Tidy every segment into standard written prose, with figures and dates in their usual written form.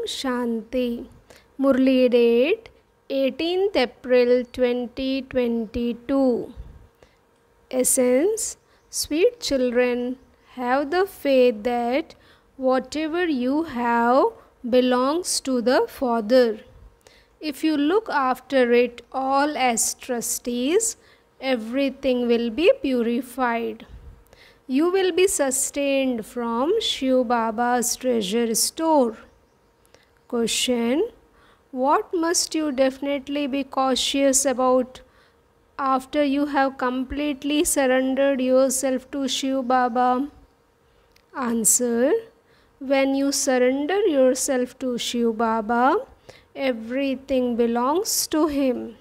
Shanti. Murli date 18th April 2022. Essence: sweet children, have the faith that whatever you have belongs to the Father. If you look after it all as trustees, everything will be purified. You will be sustained from Shiv Baba's treasure store. Question: what must you definitely be cautious about after you have completely surrendered yourself to Shiv Baba? Answer: when you surrender yourself to Shiv Baba, everything belongs to him.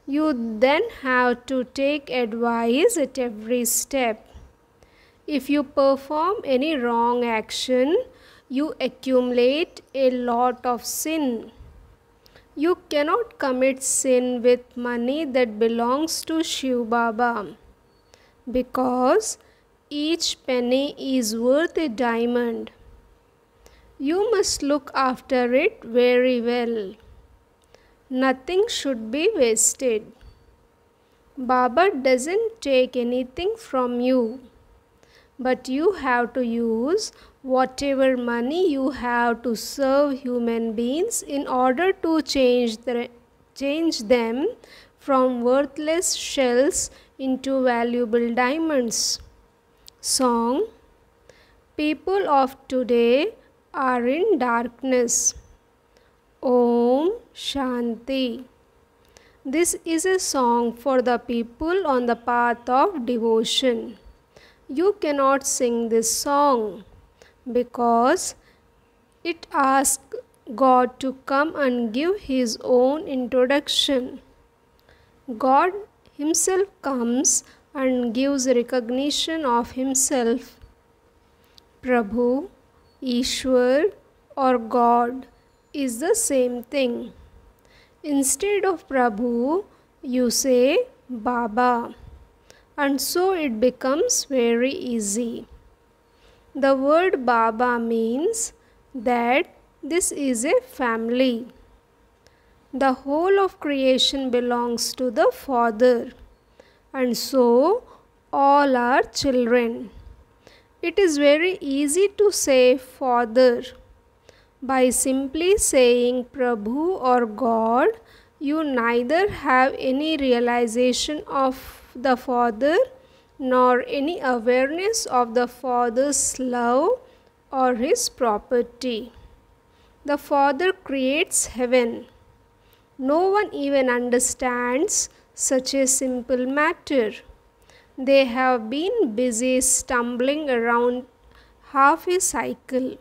You then have to take advice at every step. If you perform any wrong action, you accumulate a lot of sin. You cannot commit sin with money that belongs to Shiv Baba, because each penny is worth a diamond. You must look after it very well. Nothing should be wasted. Baba doesn't take anything from you, but you have to use whatever money you have to serve human beings in order to change them from worthless shells into valuable diamonds. Song: people of today are in darkness. Om Shanti. This is a song for the people on the path of devotion. You cannot sing this song because it asks God to come and give His own introduction. God Himself comes and gives recognition of Himself. Prabhu, Ishwar, or God is the same thing. Instead of Prabhu, you say Baba, and so it becomes very easy. The word Baba means that this is a family. The whole of creation belongs to the Father, and so all are children. It is very easy to say Father. By simply saying Prabhu or God, you neither have any realization of the Father nor any awareness of the Father's love or His property. The Father creates heaven. No one even understands such a simple matter. They have been busy stumbling around half a cycle.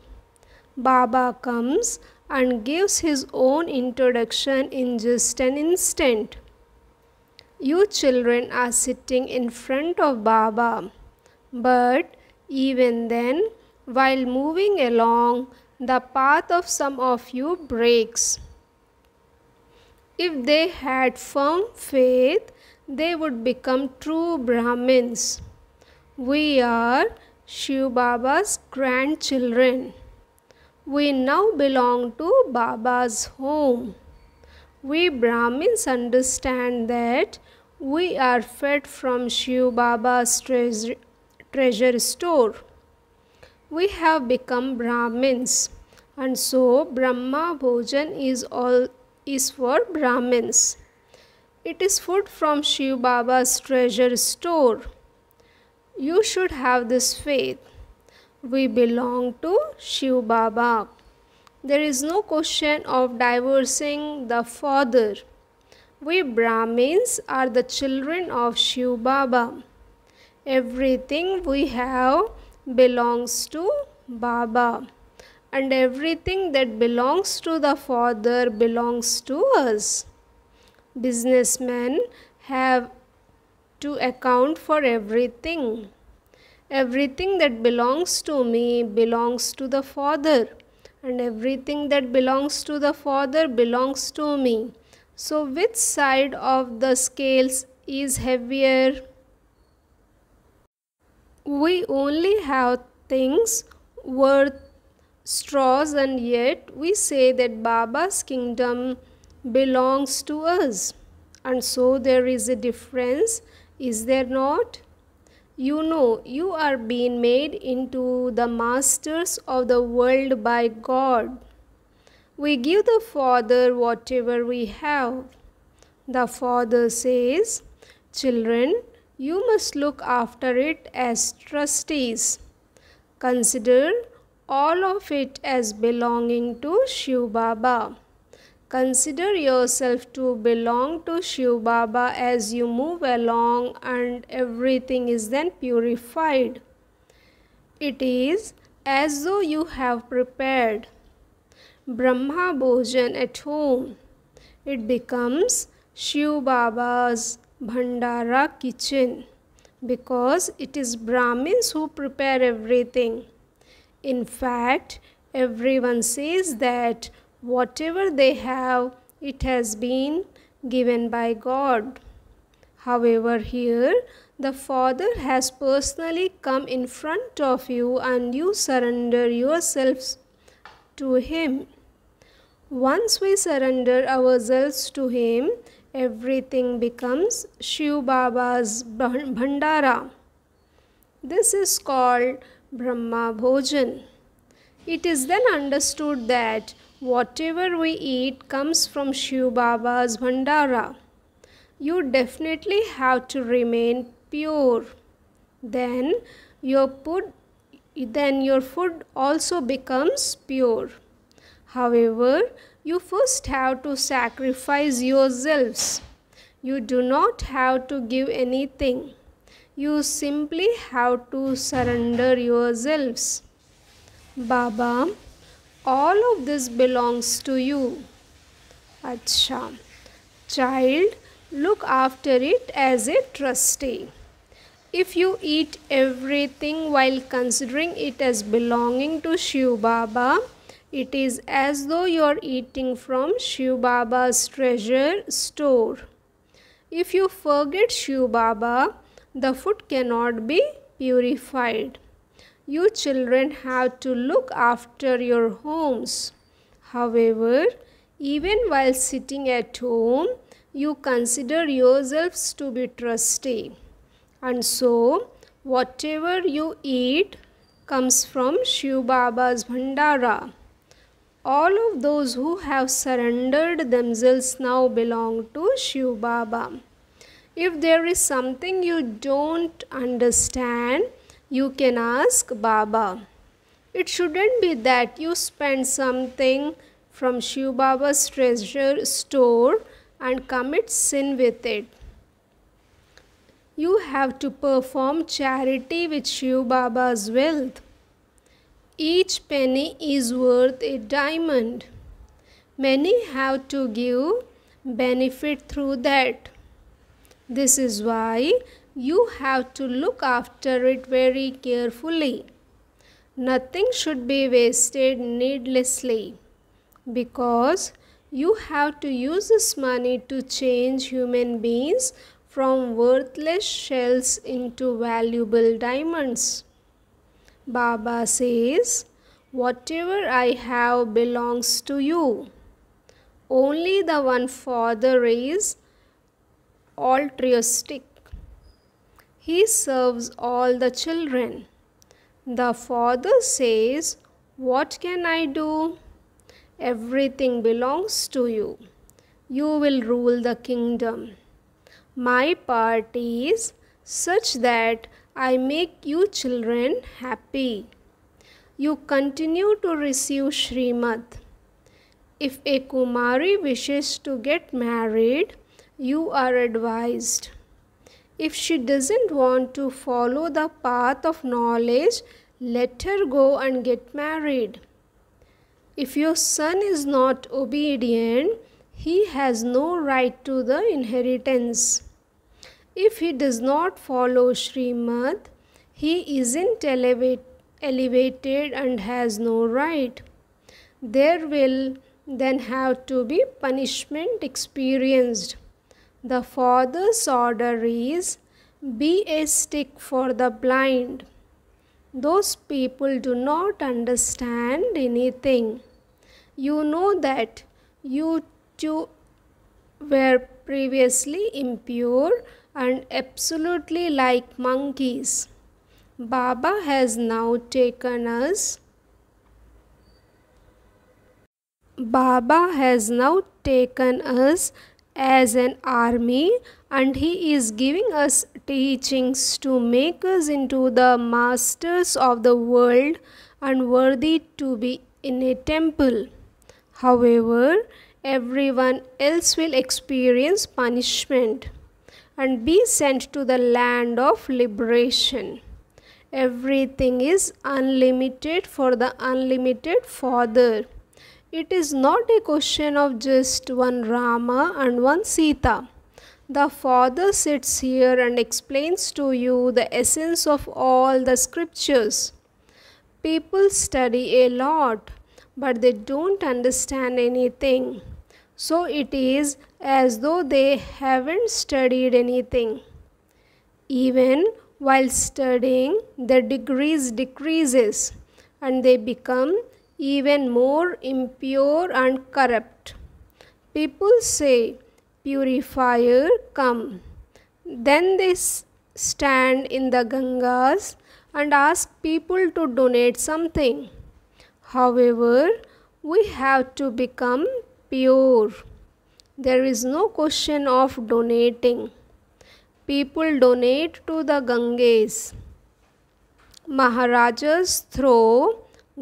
Baba comes and gives his own introduction in just an instant. You children are sitting in front of Baba, but even then, while moving along, the path of some of you breaks. If they had firm faith, they would become true Brahmins. We are Shiv Baba's grandchildren. We now belong to Baba's home. We Brahmins understand that we are fed from Shiv Baba's treasure store. We have become Brahmins, and so Brahma Bhojan is for Brahmins. It is food from Shiv Baba's treasure store. You should have this faith. We belong to Shiv Baba. There is no question of divorcing the Father. We Brahmins are the children of Shiv Baba. Everything we have belongs to Baba, and everything that belongs to the Father belongs to us. Businessmen have to account for everything. Everything that belongs to me belongs to the Father, and everything that belongs to the Father belongs to me. So which side of the scales is heavier? We only have things worth straws, and yet we say that Baba's kingdom belongs to us. And so there is a difference, is there not? You know, you are being made into the masters of the world by God. We give the Father whatever we have. The Father says, "Children, you must look after it as trustees. Consider all of it as belonging to Shiv Baba. Consider yourself to belong to Shiv Baba as you move along, and everything is then purified. It is as though you have prepared Brahma Bhojan at home. It becomes Shiv Baba's Bhandara kitchen because it is Brahmins who prepare everything. In fact, everyone says that whatever they have, it has been given by God. However, here the Father has personally come in front of you and you surrender yourselves to Him. Once we surrender ourselves to Him, everything becomes Shiv Baba's Bhandara. This is called Brahma Bhojan. It is then understood that whatever we eat comes from Shiv Baba's Bhandara. You definitely have to remain pure. Then your food also becomes pure. However, you first have to sacrifice yourselves. You do not have to give anything. You simply have to surrender yourselves. Baba, all of this belongs to you. Acha. Child, look after it as a trustee. If you eat everything while considering it as belonging to Shiv Baba, it is as though you are eating from Shiv Baba's treasure store. If you forget Shiv Baba, the food cannot be purified. You children have to look after your homes. However, even while sitting at home, you consider yourselves to be trustee. And so, whatever you eat comes from Shiv Baba's Bhandara. All of those who have surrendered themselves now belong to Shiv Baba. If there is something you don't understand, you can ask Baba. It shouldn't be that you spend something from Shiv Baba's treasure store and commit sin with it. You have to perform charity with Shiv Baba's wealth. Each penny is worth a diamond. Many have to give benefit through that. This is why you have to look after it very carefully. Nothing should be wasted needlessly because you have to use this money to change human beings from worthless shells into valuable diamonds. Baba says, whatever I have belongs to you. Only the one Father is altruistic. He serves all the children. The Father says, what can I do? Everything belongs to you. You will rule the kingdom. My part is such that I make you children happy. You continue to receive Srimad. If a Kumari wishes to get married, you are advised. If she doesn't want to follow the path of knowledge, let her go and get married. If your son is not obedient, he has no right to the inheritance. If he does not follow Srimad, he isn't elevated and has no right. There will then have to be punishment experienced. The Father's order is, be a stick for the blind. Those people do not understand anything. You know that you too were previously impure and absolutely like monkeys. Baba has now taken us Baba has now taken us as an army, and he is giving us teachings to make us into the masters of the world and worthy to be in a temple. However, everyone else will experience punishment and be sent to the land of liberation. Everything is unlimited for the unlimited Father. It is not a question of just one Rama and one Sita. The Father sits here and explains to you the essence of all the scriptures. People study a lot, but they don't understand anything. So it is as though they haven't studied anything. Even while studying, their degrees decreases and they become even more impure and corrupt. People say, "Purifier, come." Then they stand in the Gangas and ask people to donate something. However, we have to become pure. There is no question of donating. People donate to the Ganges. Maharajas throw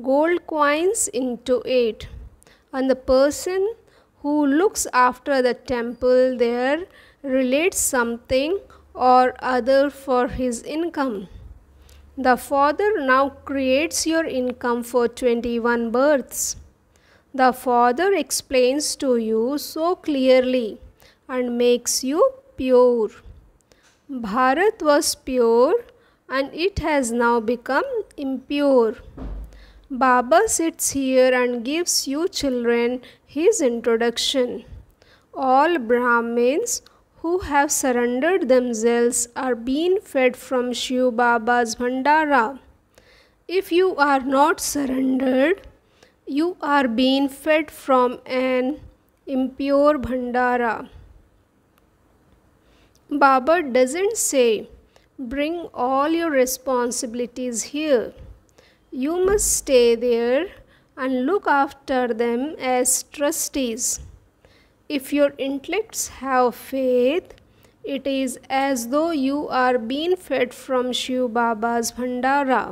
gold coins into it, and the person who looks after the temple there relates something or other for his income. The Father now creates your income for 21 births. The Father explains to you so clearly and makes you pure. Bharat was pure and it has now become impure. Baba sits here and gives you children his introduction. All Brahmins who have surrendered themselves are being fed from Shiv Baba's Bhandara. If you are not surrendered, you are being fed from an impure Bhandara. Baba doesn't say, "Bring all your responsibilities here." You must stay there and look after them as trustees. If your intellects have faith, it is as though you are being fed from Shiv Baba's Bhandara.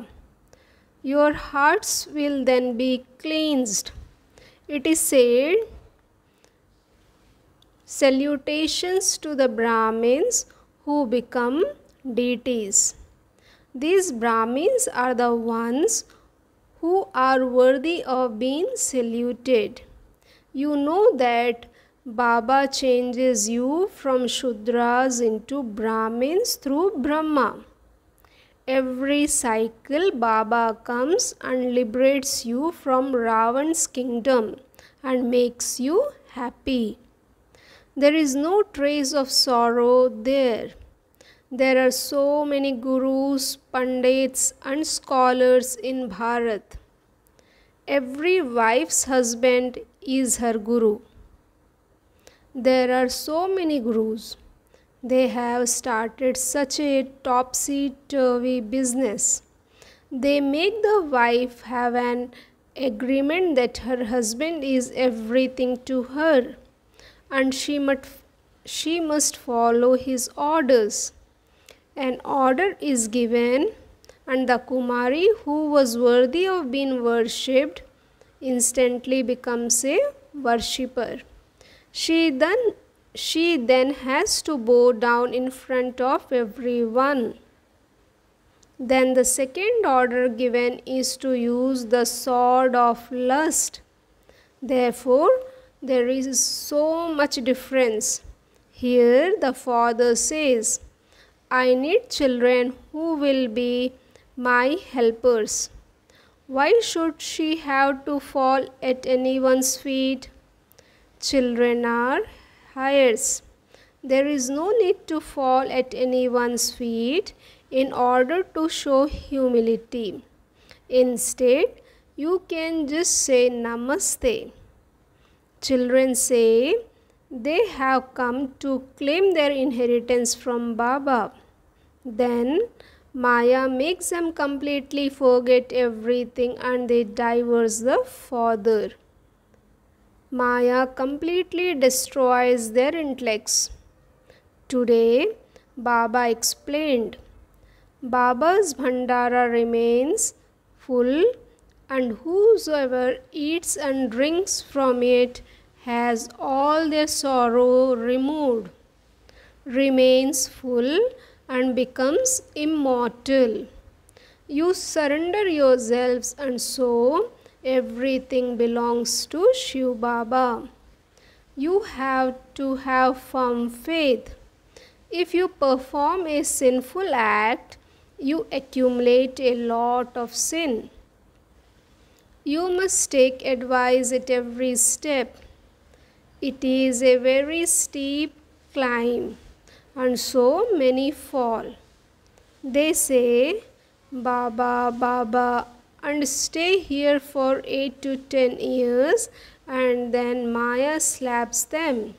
Your hearts will then be cleansed. It is said, "Salutations to the Brahmins who become deities." These Brahmins are the ones who are worthy of being saluted. You know that Baba changes you from Shudras into Brahmins through Brahma. Every cycle Baba comes and liberates you from Ravan's kingdom and makes you happy. There is no trace of sorrow there. There are so many gurus, pandits and scholars in Bharat. Every wife's husband is her guru. There are so many gurus. They have started such a topsy-turvy business. They make the wife have an agreement that her husband is everything to her and she must follow his orders. An order is given and the Kumari who was worthy of being worshipped instantly becomes a worshipper. She then has to bow down in front of everyone. Then the second order given is to use the sword of lust. Therefore, there is so much difference. Here the Father says, "I need children who will be my helpers." Why should she have to fall at anyone's feet? Children are heirs. There is no need to fall at anyone's feet. in order to show humility. Instead, you can just say Namaste. Children say they have come to claim their inheritance from Baba. Then Maya makes them completely forget everything and they divorce the father. Maya completely destroys their intellects. Today, Baba explained, Baba's Bhandara remains full, and whosoever eats and drinks from it has all their sorrow removed, remains full, and becomes immortal. You surrender yourselves, and so everything belongs to Shiv Baba. You have to have firm faith. If you perform a sinful act, you accumulate a lot of sin. You must take advice at every step. It is a very steep climb, and so many fall. They say, Baba, Baba, and stay here for 8 to 10 years, and then Maya slaps them.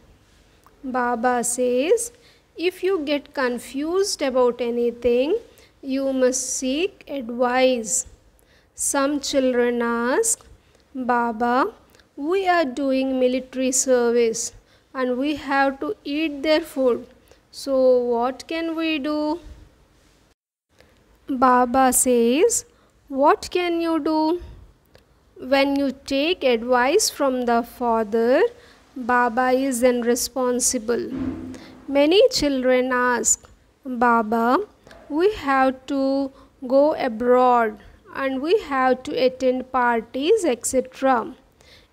Baba says, if you get confused about anything, you must seek advice. Some children ask, Baba, we are doing military service and we have to eat their food. So what can we do? Baba says, what can you do? When you take advice from the father, Baba is then responsible. Many children ask, Baba, we have to go abroad and we have to attend parties, etc.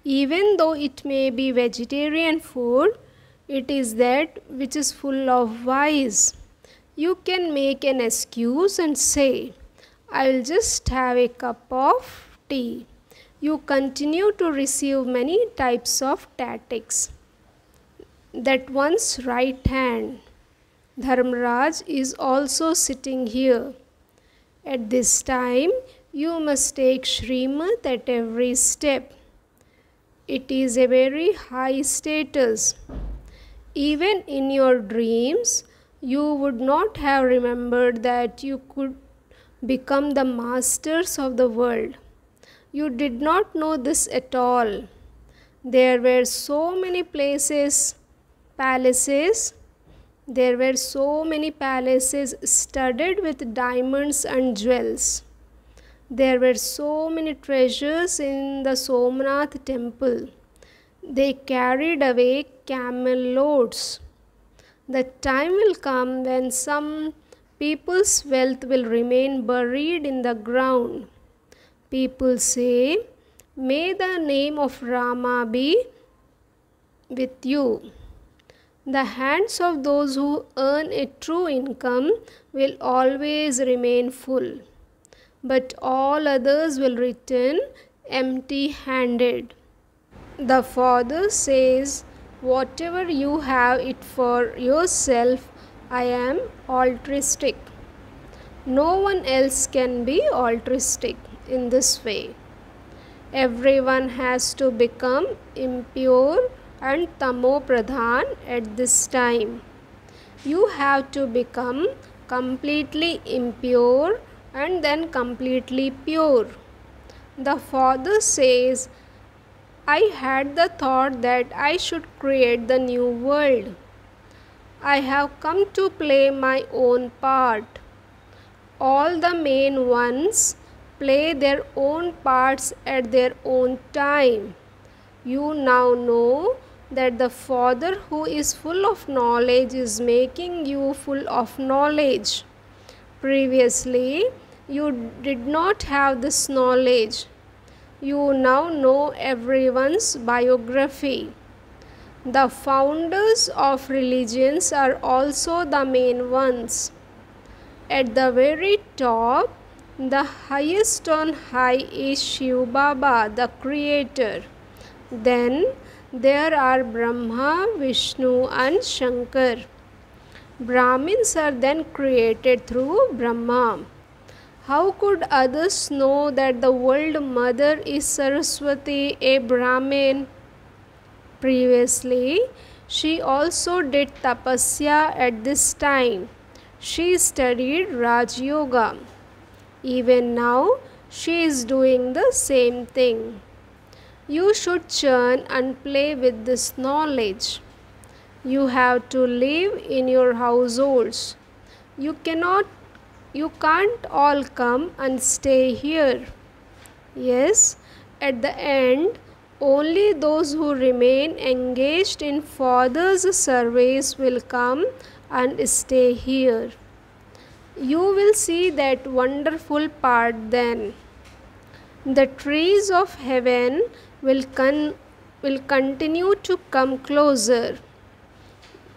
Even though it may be vegetarian food, it is that which is full of vice. You can make an excuse and say, I will just have a cup of tea. You continue to receive many types of tactics. That one's right hand, Dharmaraj, is also sitting here. At this time, you must take Srimad at every step. It is a very high status. Even in your dreams, you would not have remembered that you could become the masters of the world. You did not know this at all. There were so many palaces. There were so many palaces studded with diamonds and jewels. There were so many treasures in the Somnath temple. They carried away camel loads. The time will come when some people's wealth will remain buried in the ground. People say, may the name of Rama be with you. The hands of those who earn a true income will always remain full, but all others will return empty-handed. The Father says, whatever you have it for yourself, I am altruistic. No one else can be altruistic in this way. Everyone has to become impure and tamo pradhan at this time. You have to become completely impure and then completely pure. The Father says, I had the thought that I should create the new world. I have come to play my own part. All the main ones play their own parts at their own time. You now know that the Father who is full of knowledge is making you full of knowledge. Previously, you did not have this knowledge. You now know everyone's biography. The founders of religions are also the main ones. At the very top, the highest on high is Shiv Baba, the creator. Then there are Brahma, Vishnu and Shankar. Brahmins are then created through Brahma. How could others know that the world mother is Saraswati, a Brahmin? Previously, she also did tapasya at this time. She studied Raj Yoga. Even now, she is doing the same thing. You should churn and play with this knowledge. You have to live in your households. You can't all come and stay here. Yes, at the end, only those who remain engaged in Father's service will come and stay here. You will see that wonderful part then. The trees of heaven will continue to come closer.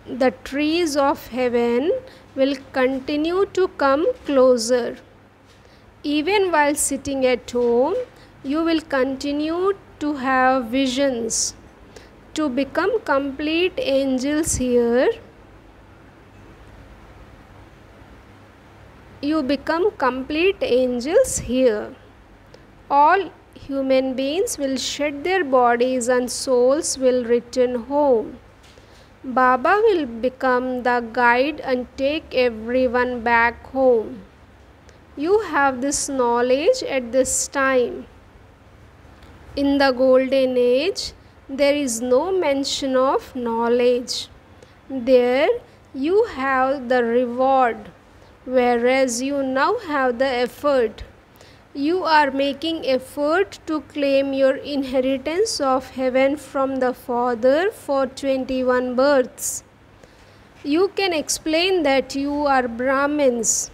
The trees of heaven will continue to come closer. Even while sitting at home, you will continue to have visions. To become complete angels here, you become complete angels here. All human beings will shed their bodies and souls will return home. Baba will become the guide and take everyone back home. You have this knowledge at this time. In the golden age, there is no mention of knowledge. There you have the reward, whereas you now have the effort. You are making effort to claim your inheritance of heaven from the Father for 21 births. You can explain that you are Brahmins.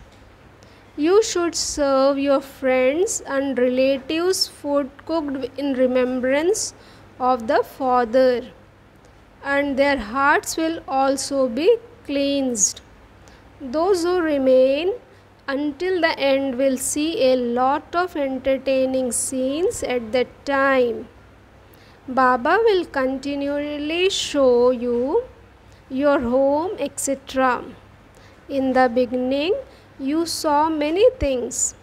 You should serve your friends and relatives food cooked in remembrance of the Father, and their hearts will also be cleansed. Those who remain until the end will see a lot of entertaining scenes at that time. Baba will continually show you your home, etc. In the beginning, you saw many things,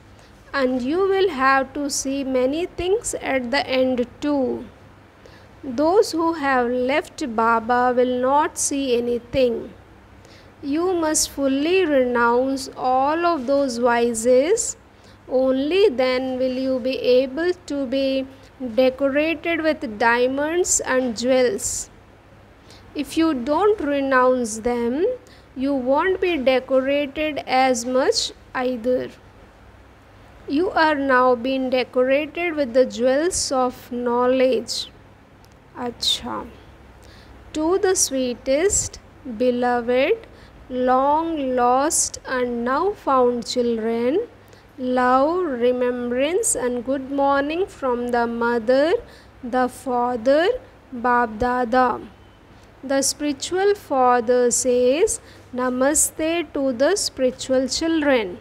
and you will have to see many things at the end too. Those who have left Baba will not see anything. You must fully renounce all of those vices. Only then will you be able to be decorated with diamonds and jewels. If you don't renounce them, you won't be decorated as much either. You are now being decorated with the jewels of knowledge. Acha. To the sweetest, beloved, long lost and now found children, love, remembrance and good morning from the mother, the father, Bab Dada. The spiritual father says Namaste to the spiritual children.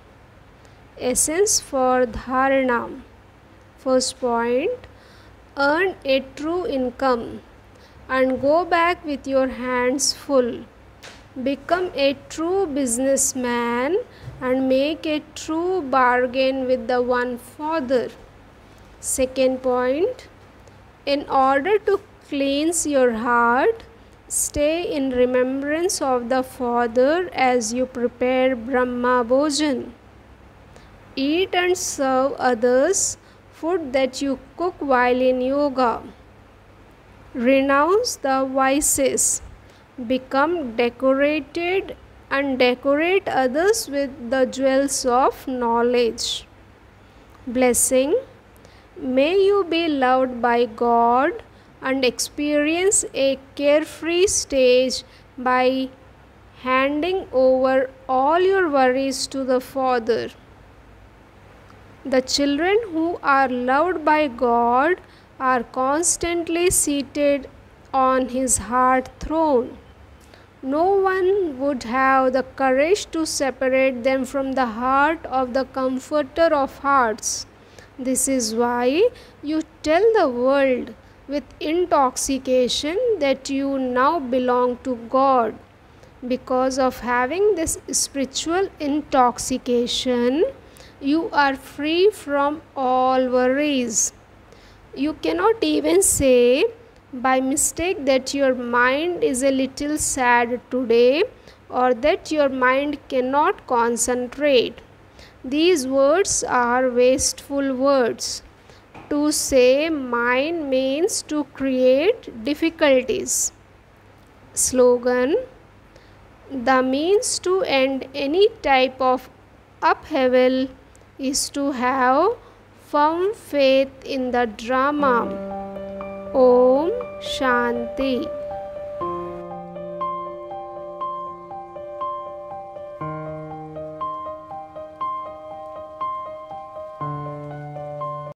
Essence for Dharana. First point, earn a true income and go back with your hands full. Become a true businessman and make a true bargain with the one Father. Second point, in order to cleanse your heart, stay in remembrance of the Father as you prepare Brahma Bhojan. Eat and serve others food that you cook while in yoga. Renounce the vices. Become decorated and decorate others with the jewels of knowledge. Blessing. May you be loved by God and experience a carefree stage by handing over all your worries to the Father. The children who are loved by God are constantly seated on His heart throne. No one would have the courage to separate them from the heart of the Comforter of hearts. This is why you tell the world with intoxication that you now belong to God. Because of having this spiritual intoxication, you are free from all worries. You cannot even say by mistake that your mind is a little sad today or that your mind cannot concentrate. These words are wasteful words. To say mind means to create difficulties. Slogan: the means to end any type of upheaval is to have firm faith in the drama. Om Shanti.